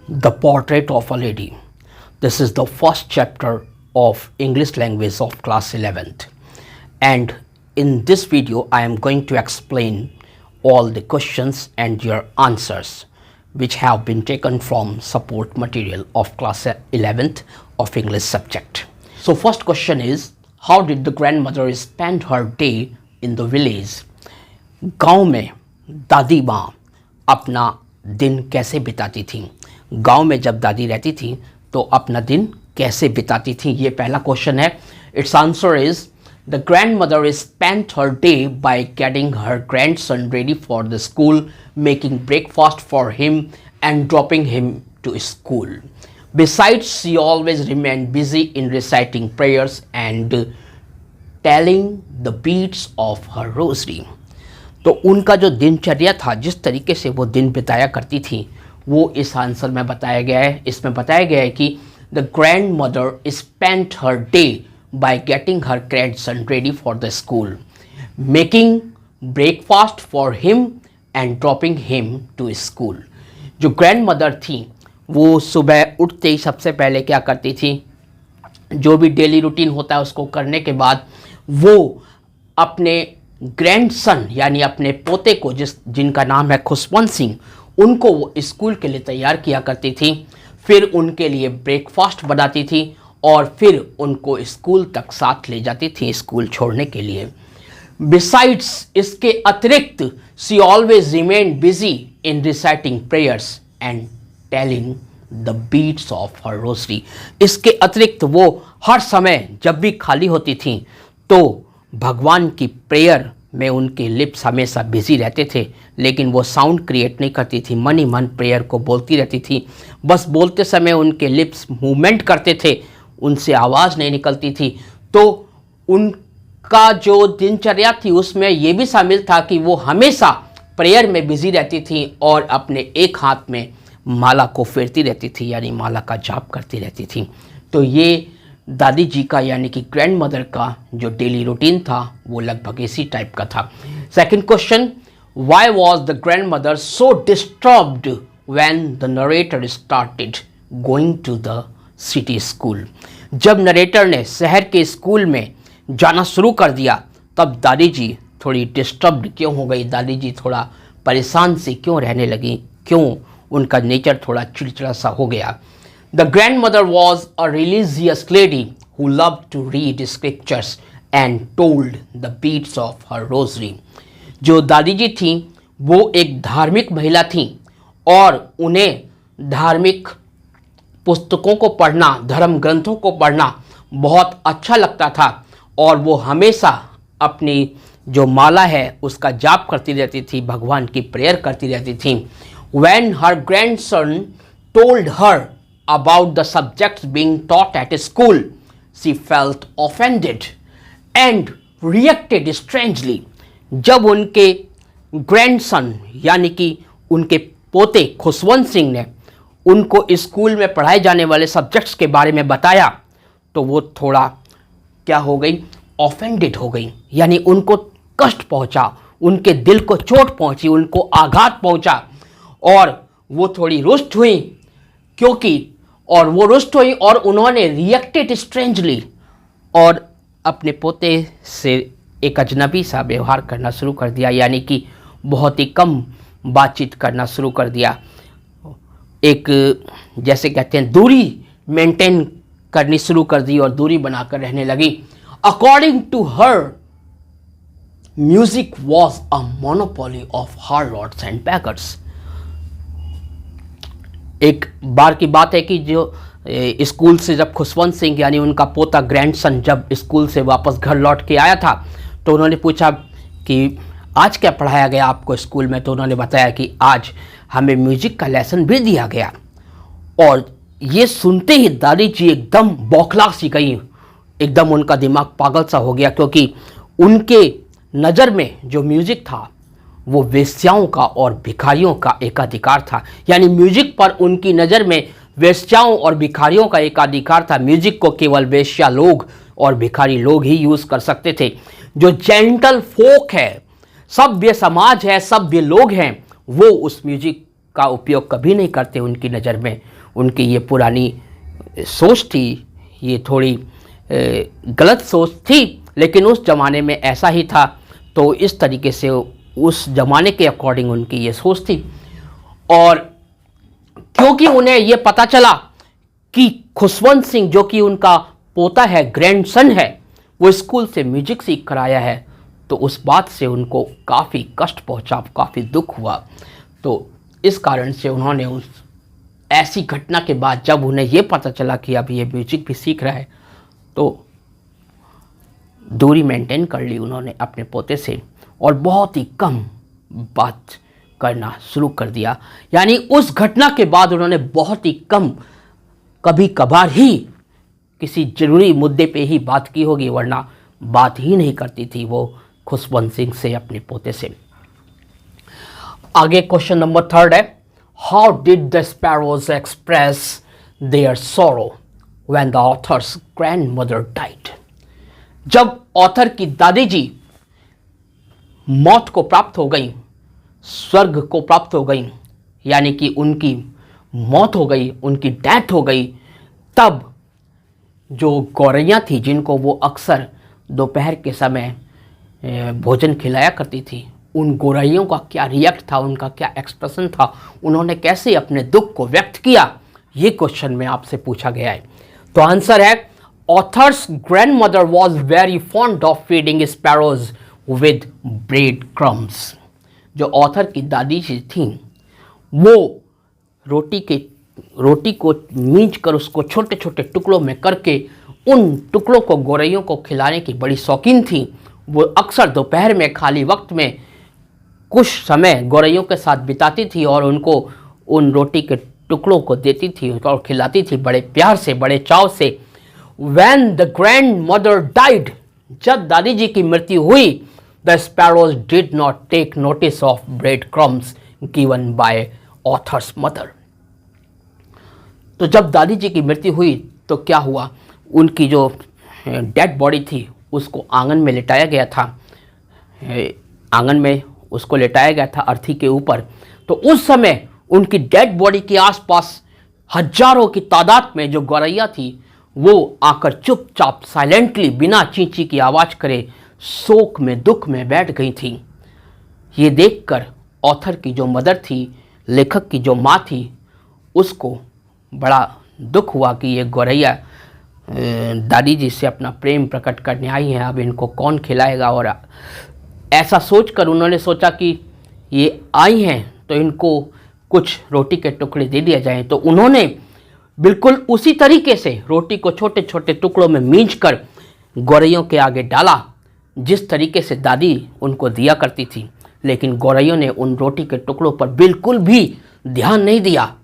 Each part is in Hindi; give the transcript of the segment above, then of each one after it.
The Portrait of a Lady. This is the first chapter of English language of class 11th, and in this video I am going to explain all the questions and their answers which have been taken from support material of class 11th of English subject. So first question is, how did the grandmother spend her day in the village? गांव में दादी माँ अपना दिन कैसे बिताती थीं? गांव में जब दादी रहती थी तो अपना दिन कैसे बिताती थी, ये पहला क्वेश्चन है. It's answer is the grandmother spent her day by getting her grandson ready for the school, making breakfast for him and dropping him to school. Besides, she always remained busy in reciting prayers and telling the beads of her rosary. तो उनका जो दिनचर्या था, जिस तरीके से वो दिन बिताया करती थी, वो इस आंसर में बताया गया है. इसमें बताया गया है कि the grandmother spent her day by getting her grandson ready for the school, making breakfast for him and dropping him to school. जो ग्रैंड मदर थी वो सुबह उठते ही सबसे पहले क्या करती थी, जो भी डेली रूटीन होता है उसको करने के बाद वो अपने ग्रैंडसन यानी अपने पोते को, जिनका नाम है खुशवंत सिंह, उनको वो स्कूल के लिए तैयार किया करती थी. फिर उनके लिए ब्रेकफास्ट बनाती थी और फिर उनको स्कूल तक साथ ले जाती थी स्कूल छोड़ने के लिए. बिसाइड्स, इसके अतिरिक्त, she always remain busy in reciting prayers and telling the beads of her rosary. इसके अतिरिक्त वो हर समय जब भी खाली होती थी तो भगवान की प्रेयर में उनके लिप्स हमेशा बिजी रहते थे, लेकिन वो साउंड क्रिएट नहीं करती थी, मन ही मन प्रेयर को बोलती रहती थी. बस बोलते समय उनके लिप्स मूवमेंट करते थे, उनसे आवाज़ नहीं निकलती थी. तो उनका जो दिनचर्या थी उसमें ये भी शामिल था कि वो हमेशा प्रेयर में बिजी रहती थी और अपने एक हाथ में माला को फेरती रहती थी, यानी माला का जाप करती रहती थी. तो ये दादी जी का यानी कि ग्रैंड मदर का जो डेली रूटीन था वो लगभग इसी टाइप का था. Second question, why was the grandmother so disturbed when the narrator started going to the city school. जब नरेटर ने शहर के स्कूल में जाना शुरू कर दिया तब दादी जी थोड़ी डिस्टर्ब्ड क्यों हो गई, दादी जी थोड़ा परेशान सी क्यों रहने लगी, क्यों उनका नेचर थोड़ा चिड़चिड़ा सा हो गया. The grandmother was a religious lady who loved to read scriptures and told the beads of her rosary. जो दादी जी थी वो एक धार्मिक महिला थी और उन्हें धार्मिक पुस्तकों को पढ़ना, धर्म ग्रंथों को पढ़ना बहुत अच्छा लगता था और वो हमेशा अपनी जो माला है उसका जाप करती रहती थी, भगवान की प्रेयर करती रहती थी. When her grandson told her about the subjects being taught at school, she felt offended and reacted strangely. जब उनके ग्रैंडसन यानी कि उनके पोते खुशवंत सिंह ने उनको स्कूल में पढ़ाए जाने वाले सब्जेक्ट्स के बारे में बताया तो वो थोड़ा क्या हो गई, ऑफेंडेड हो गई, यानी उनको कष्ट पहुंचा, उनके दिल को चोट पहुंची, उनको आघात पहुंचा और वो थोड़ी रुष्ट हुई और उन्होंने रिएक्टेड स्ट्रेंजली और अपने पोते से एक अजनबी सा व्यवहार करना शुरू कर दिया, यानी कि बहुत ही कम बातचीत करना शुरू कर दिया. एक जैसे कहते हैं दूरी मेंटेन करनी शुरू कर दी और दूरी बनाकर रहने लगी. According to her, music was a monopoly of harlots and beggars. एक बार की बात है कि जो स्कूल से जब खुशवंत सिंह यानी उनका पोता ग्रैंडसन जब स्कूल से वापस घर लौट के आया था तो उन्होंने पूछा कि आज क्या पढ़ाया गया आपको स्कूल में. तो उन्होंने बताया कि आज हमें म्यूजिक का लेसन भी दिया गया. और ये सुनते ही दादी जी एकदम बौखला सी गई, एकदम उनका दिमाग पागल सा हो गया, क्योंकि उनके नज़र में जो म्यूजिक था वो वेश्याओं का और भिखारियों का एकाधिकार था. यानी म्यूजिक पर उनकी नज़र में वेश्याओं और भिखारियों का एकाधिकार था. म्यूजिक को केवल वेश्या लोग और भिखारी लोग ही यूज़ कर सकते थे. जो जेंटल फोक है, सभ्य समाज है, सभ्य लोग हैं, वो उस म्यूजिक का उपयोग कभी नहीं करते उनकी नज़र में। उनकी ये पुरानी सोच थी, ये थोड़ी गलत सोच थी, लेकिन उस ज़माने में ऐसा ही था, तो इस तरीके से उस ज़माने के अकॉर्डिंग उनकी ये सोच थी। और क्योंकि उन्हें ये पता चला कि खुशवंत सिंह जो कि उनका पोता है, ग्रैंडसन है, वो स्कूल से म्यूजिक सीख कर आया है, तो उस बात से उनको काफ़ी कष्ट पहुंचा, काफ़ी दुख हुआ। तो इस कारण से उन्होंने उस ऐसी घटना के बाद जब उन्हें ये पता चला कि अब ये म्यूजिक भी सीख रहा है, तो दूरी मेंटेन कर ली उन्होंने अपने पोते से और बहुत ही कम बात करना शुरू कर दिया। यानी उस घटना के बाद उन्होंने बहुत ही कम, कभी कभार ही किसी जरूरी मुद्दे पे ही बात की होगी, वरना बात ही नहीं करती थी वो खुशवंत सिंह से, अपने पोते से। आगे क्वेश्चन नंबर 3 है, how did the sparrows express their sorrow when the author's grandmother died. जब ऑथर की दादी जी मौत को प्राप्त हो गई, स्वर्ग को प्राप्त हो गई, यानी कि उनकी मौत हो गई, उनकी डेथ हो गई, तब जो गौरैया थी जिनको वो अक्सर दोपहर के समय भोजन खिलाया करती थी, उन गौरैयों का क्या रिएक्ट था, उनका क्या एक्सप्रेशन था, उन्होंने कैसे अपने दुख को व्यक्त किया, ये क्वेश्चन में आपसे पूछा गया है। तो आंसर है, authors grandmother was very fond of feeding sparrows with bread crumbs. जो ऑथर की दादी जी थी, वो रोटी को मींच कर उसको छोटे छोटे टुकड़ों में करके उन टुकड़ों को गौरैयों को खिलाने की बड़ी शौकीन थी। वो अक्सर दोपहर में खाली वक्त में कुछ समय गौरैयों के साथ बिताती थी और उनको उन रोटी के टुकड़ों को देती थी और खिलाती थी बड़े प्यार से, बड़े चाव से। When the grandmother died, जब दादी जी की मृत्यु हुई, the sparrows did not take notice of breadcrumbs given by author's mother। तो जब दादी जी की मृत्यु हुई तो क्या हुआ, उनकी जो डेड बॉडी थी उसको आंगन में लिटाया गया था, आंगन में उसको लिटाया गया था अर्थी के ऊपर। तो उस समय उनकी डेड बॉडी के आसपास हजारों की तादाद में जो गौरैया थी वो आकर चुपचाप साइलेंटली बिना चींची की आवाज़ करे शोक में, दुख में बैठ गई थी। ये देखकर ऑथर की जो मदर थी, लेखक की जो माँ थी, उसको बड़ा दुख हुआ कि ये गौरैया दादी जी से अपना प्रेम प्रकट करने आई हैं, अब इनको कौन खिलाएगा। और ऐसा सोचकर उन्होंने सोचा कि ये आई हैं तो इनको कुछ रोटी के टुकड़े दे दिया जाए। तो उन्होंने बिल्कुल उसी तरीके से रोटी को छोटे छोटे टुकड़ों में मींच कर गौरैयों के आगे डाला जिस तरीके से दादी उनको दिया करती थी। लेकिन गौरैयों ने उन रोटी के टुकड़ों पर बिल्कुल भी ध्यान नहीं दिया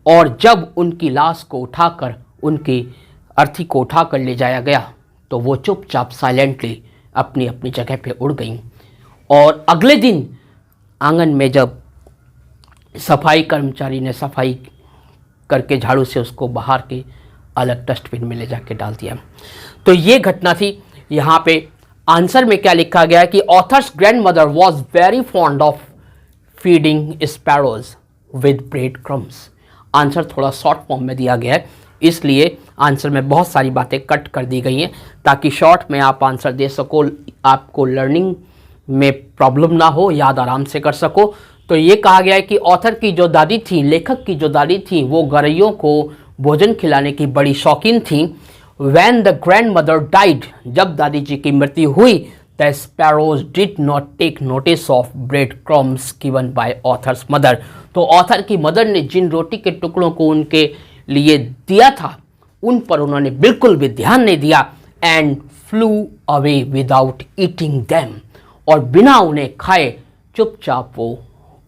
और जब उनकी लाश को उठाकर, उनकी अर्थी को उठाकर ले जाया गया तो वो चुपचाप साइलेंटली अपनी अपनी जगह पे उड़ गईं। और अगले दिन आंगन में जब सफाई कर्मचारी ने सफाई करके झाड़ू से उसको बाहर के अलग डस्टबिन में ले जाके डाल दिया। तो ये घटना थी। यहाँ पे आंसर में क्या लिखा गया है कि authors grandmother was very fond of feeding sparrows with bread crumbs. Answer थोड़ा शॉर्ट फॉर्म में दिया गया है, इसलिए आंसर में बहुत सारी बातें कट कर दी गई हैं ताकि शॉर्ट में आप आंसर दे सको, आपको लर्निंग में प्रॉब्लम ना हो, याद आराम से कर सको। तो ये कहा गया है कि ऑथर की जो दादी थी, लेखक की जो दादी थी, वो गौरैयों को भोजन खिलाने की बड़ी शौकीन थी। When the grandmother died, जब दादी जी की मृत्यु हुई, the sparrows did not take notice of breadcrumbs given by author's mother। तो ऑथर की मदर ने जिन रोटी के टुकड़ों को उनके लिए दिया था उन पर उन्होंने बिल्कुल भी ध्यान नहीं दिया and flew away without eating them। और बिना उन्हें खाए चुपचाप वो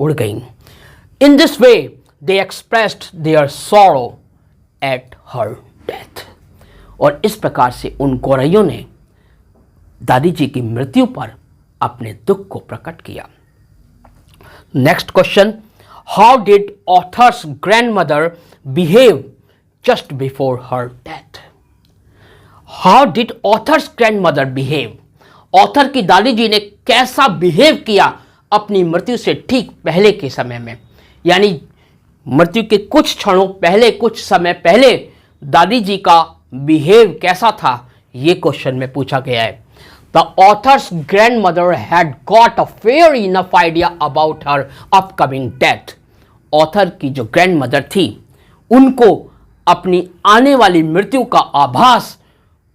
उड़ गईं। In this way they expressed their sorrow at her death। और इस प्रकार से उन गौरैयों ने दादी जी की मृत्यु पर अपने दुख को प्रकट किया। Next question, how did authors grandmother behave just before her death. How did authors grandmother behave, author की दादी जी ने कैसा बिहेव किया अपनी मृत्यु से ठीक पहले के समय में। यानी मृत्यु के कुछ क्षणों पहले, कुछ समय पहले दादी जी का बिहेव कैसा था, ये क्वेश्चन में पूछा गया है। The author's grandmother had got a fair enough idea about her upcoming death. Author की जो ग्रैंडमदर थी, उनको अपनी आने वाली मृत्यु का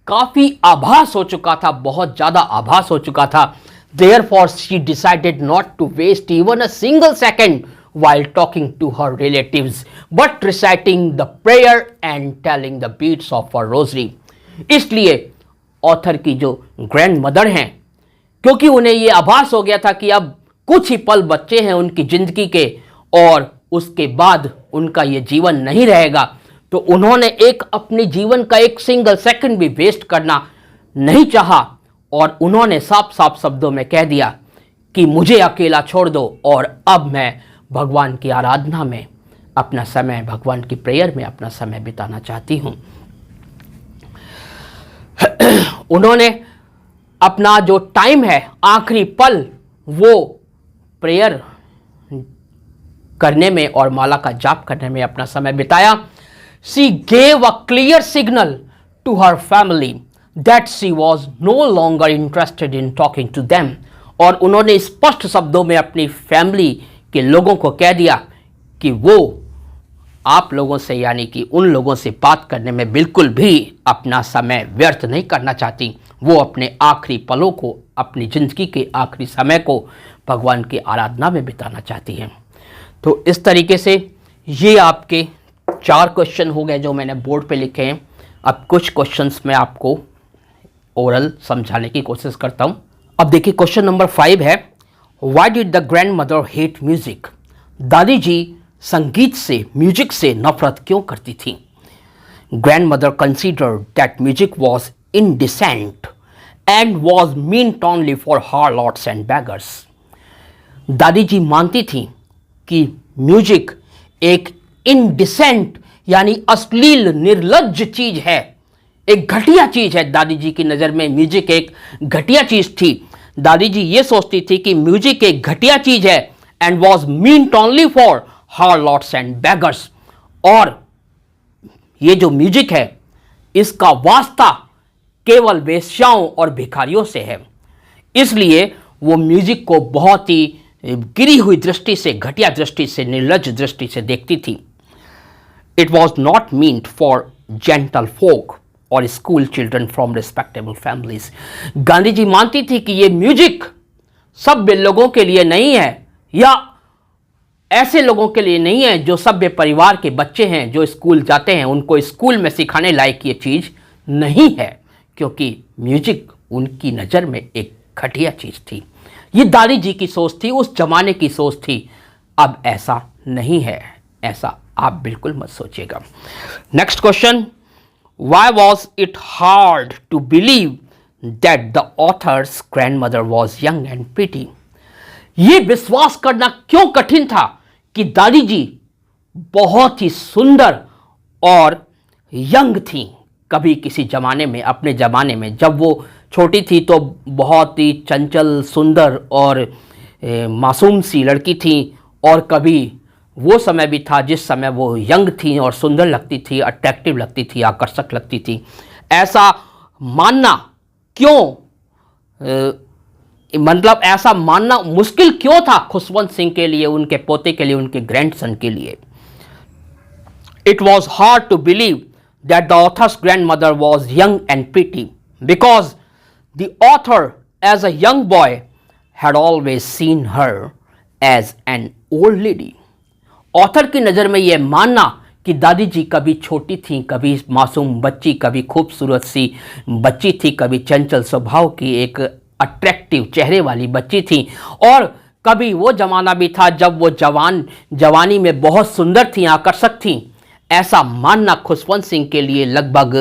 काफी आभास हो चुका था, बहुत ज्यादा आभास हो चुका था। Therefore, she decided not to waste even a single second while talking to her relatives, but reciting the prayer and telling the beads of her rosary. इसलिए ऑथर की जो ग्रैंड मदर हैं, क्योंकि उन्हें ये आभास हो गया था कि अब कुछ ही पल बच्चे हैं उनकी जिंदगी के और उसके बाद उनका ये जीवन नहीं रहेगा, तो उन्होंने अपने जीवन का एक सिंगल सेकंड भी वेस्ट करना नहीं चाहा और उन्होंने साफ साफ शब्दों में कह दिया कि मुझे अकेला छोड़ दो और अब मैं भगवान की आराधना में अपना समय, भगवान की प्रेयर में अपना समय बिताना चाहती हूं। उन्होंने अपना जो टाइम है, आखिरी पल, वो प्रेयर करने में और माला का जाप करने में अपना समय बिताया। She gave a clear signal to her family that she was no longer interested in talking to them, और उन्होंने स्पष्ट शब्दों में अपनी फैमिली के लोगों को कह दिया कि वो आप लोगों से, यानी कि उन लोगों से बात करने में बिल्कुल भी अपना समय व्यर्थ नहीं करना चाहती। वो अपने आखिरी पलों को, अपनी ज़िंदगी के आखिरी समय को भगवान की आराधना में बिताना चाहती हैं। तो इस तरीके से ये आपके 4 क्वेश्चन हो गए जो मैंने बोर्ड पे लिखे हैं। अब कुछ क्वेश्चंस में आपको ओरल समझाने की कोशिश करता हूं। अब देखिए क्वेश्चन नंबर 5 है, why did the grand mother hate music? दादी जी संगीत से, म्यूजिक से नफरत क्यों करती थी? Grandmother considered that music was indecent and was meant only for harlots and beggars. दादी जी मानती थी कि म्यूजिक एक इनडिसेंट यानी अश्लील, निर्लज्ज चीज है, एक घटिया चीज है। दादी जी की नज़र में म्यूजिक एक घटिया चीज थी। दादी जी ये सोचती थी कि म्यूजिक एक घटिया चीज है and was meant only for harlots and beggars, और ये जो म्यूजिक है इसका वास्ता केवल वेश्याओं और भिखारियों से है। इसलिए वो म्यूजिक को बहुत ही गिरी हुई दृष्टि से, घटिया दृष्टि से, निर्लज्ज दृष्टि से देखती थी। It was not meant for gentle folk और school children from respectable families. Gandhi ji मानती थी कि ये म्यूजिक सभ्य लोगों के लिए नहीं है, या ऐसे लोगों के लिए नहीं है जो सभ्य परिवार के बच्चे हैं, जो स्कूल जाते हैं, उनको स्कूल में सिखाने लायक ये चीज नहीं है, क्योंकि म्यूजिक उनकी नज़र में एक घटिया चीज थी। ये दादी जी की सोच थी, उस जमाने की सोच थी। अब ऐसा नहीं है, ऐसा आप बिल्कुल मत सोचिएगा। Next question, why was it hard to believe that the author's grandmother was young and pretty? ये विश्वास करना क्यों कठिन था कि दादी जी बहुत ही सुंदर और यंग थी। कभी किसी जमाने में, अपने जमाने में जब वो छोटी थी तो बहुत ही चंचल, सुंदर और मासूम सी लड़की थी, और कभी वो समय भी था जिस समय वो यंग थी और सुंदर लगती थी, अट्रैक्टिव लगती थी, आकर्षक लगती थी। ऐसा मानना क्यों, मतलब ऐसा मानना मुश्किल क्यों था खुशवंत सिंह के लिए, उनके पोते के लिए, उनके ग्रैंडसन के लिए? It was hard to believe that the author's grandmother was young and pretty because the author as a young boy had always seen her as an old lady. Author की नज़र में यह मानना कि दादी जी कभी छोटी थी, कभी मासूम बच्ची, कभी खूबसूरत सी बच्ची थी, कभी चंचल स्वभाव की एक अट्रैक्टिव चेहरे वाली बच्ची थी, और कभी वो ज़माना भी था जब वो जवानी में बहुत सुंदर थी, आकर्षक थी। ऐसा मानना खुशवंत सिंह के लिए लगभग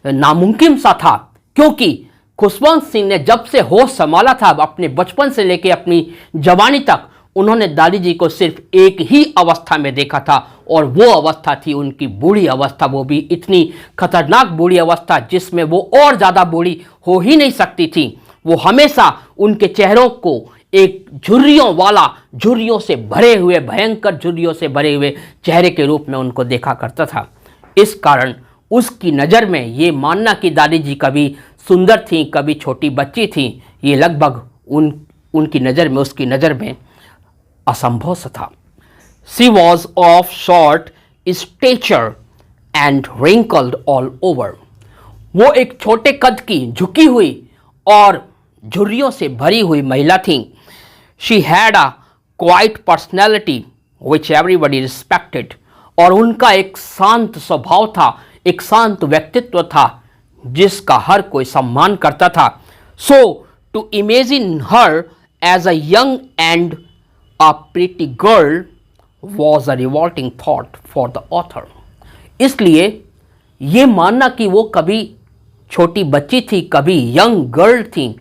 नामुमकिन सा था, क्योंकि खुशवंत सिंह ने जब से होश संभाला था, अपने बचपन से लेकर अपनी जवानी तक, उन्होंने दादी जी को सिर्फ एक ही अवस्था में देखा था, और वो अवस्था थी उनकी बूढ़ी अवस्था। वो भी इतनी खतरनाक बूढ़ी अवस्था जिसमें वो और ज़्यादा बूढ़ी हो ही नहीं सकती थी। वो हमेशा उनके चेहरों को एक झुर्रियों वाला, झुर्रियों से भरे हुए, भयंकर झुर्रियों से भरे हुए चेहरे के रूप में उनको देखा करता था। इस कारण उसकी नज़र में ये मानना कि दादी जी कभी सुंदर थी, कभी छोटी बच्ची थी, ये लगभग उनकी नज़र में, उसकी नज़र में असंभव सा था। She was of short stature and wrinkled all over. वो एक छोटे कद की, झुकी हुई और झुर्रियों से भरी हुई महिला थी। She had a quite personality which everybody respected. और उनका एक शांत स्वभाव था, एक शांत व्यक्तित्व था जिसका हर कोई सम्मान करता था। So to imagine her as a young and a pretty girl was a revolting thought for the author. इसलिए ये मानना कि वो कभी छोटी बच्ची थी, कभी यंग गर्ल थी,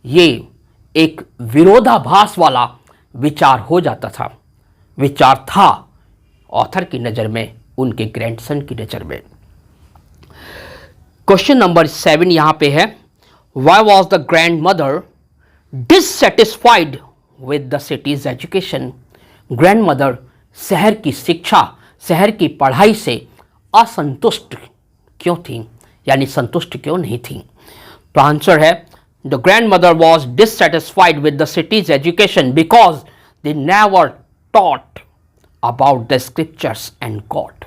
ये एक विरोधाभास वाला विचार हो जाता था, विचार था ऑथर की नज़र में, उनके ग्रैंडसन की नज़र में। क्वेश्चन नंबर 7 यहाँ पे है, why was the grand mother dissatisfied with the cities education. Grand mother शहर की शिक्षा, शहर की पढ़ाई से असंतुष्ट क्यों थी, यानी संतुष्ट क्यों नहीं थी। तो आंसर है, the grandmother was dissatisfied with the cities education because they never taught about the scriptures and God.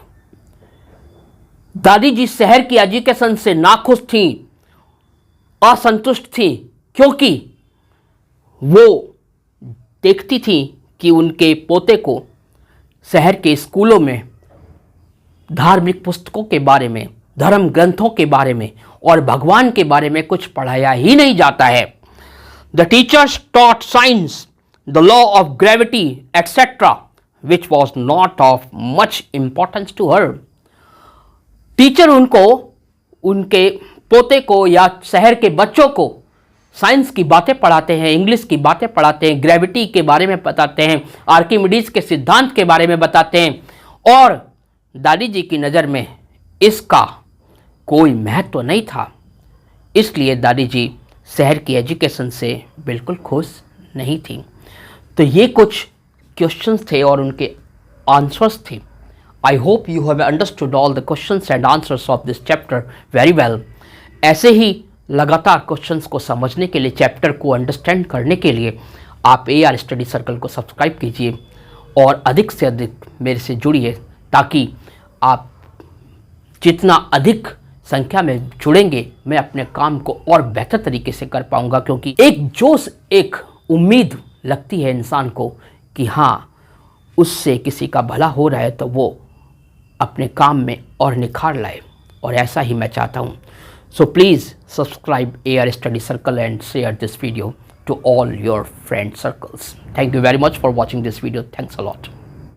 दादी जी शहर की एजुकेशन से नाखुश थी, असंतुष्ट थी, क्योंकि वो देखती थी कि उनके पोते को शहर के स्कूलों में धार्मिक पुस्तकों के बारे में, धर्म ग्रंथों के बारे में और भगवान के बारे में कुछ पढ़ाया ही नहीं जाता है। The teachers taught science, the law of gravity etcetera which was not of much importance to her. Teacher उनको, उनके पोते को या शहर के बच्चों को साइंस की बातें पढ़ाते हैं, इंग्लिश की बातें पढ़ाते हैं, ग्रेविटी के बारे में बताते हैं, आर्किमिडीज के सिद्धांत के बारे में बताते हैं, और दादी जी की नज़र में इसका कोई महत्व नहीं था। इसलिए दादी जी शहर की एजुकेशन से बिल्कुल खुश नहीं थी। तो ये कुछ क्वेश्चंस थे और उनके आंसर्स थे। I hope you have understood all the questions and answers of this chapter very well. ऐसे ही लगातार क्वेश्चंस को समझने के लिए, चैप्टर को अंडरस्टैंड करने के लिए आप AR स्टडी सर्कल को सब्सक्राइब कीजिए और अधिक से अधिक मेरे से जुड़िए, ताकि आप जितना अधिक संख्या में जुड़ेंगे मैं अपने काम को और बेहतर तरीके से कर पाऊंगा। क्योंकि एक जोश, एक उम्मीद लगती है इंसान को कि हाँ, उससे किसी का भला हो रहा है तो वो अपने काम में और निखार लाए, और ऐसा ही मैं चाहता हूँ। So please subscribe AR study circle and share this video to all your friend circles. Thank you very much for watching this video. Thanks a lot.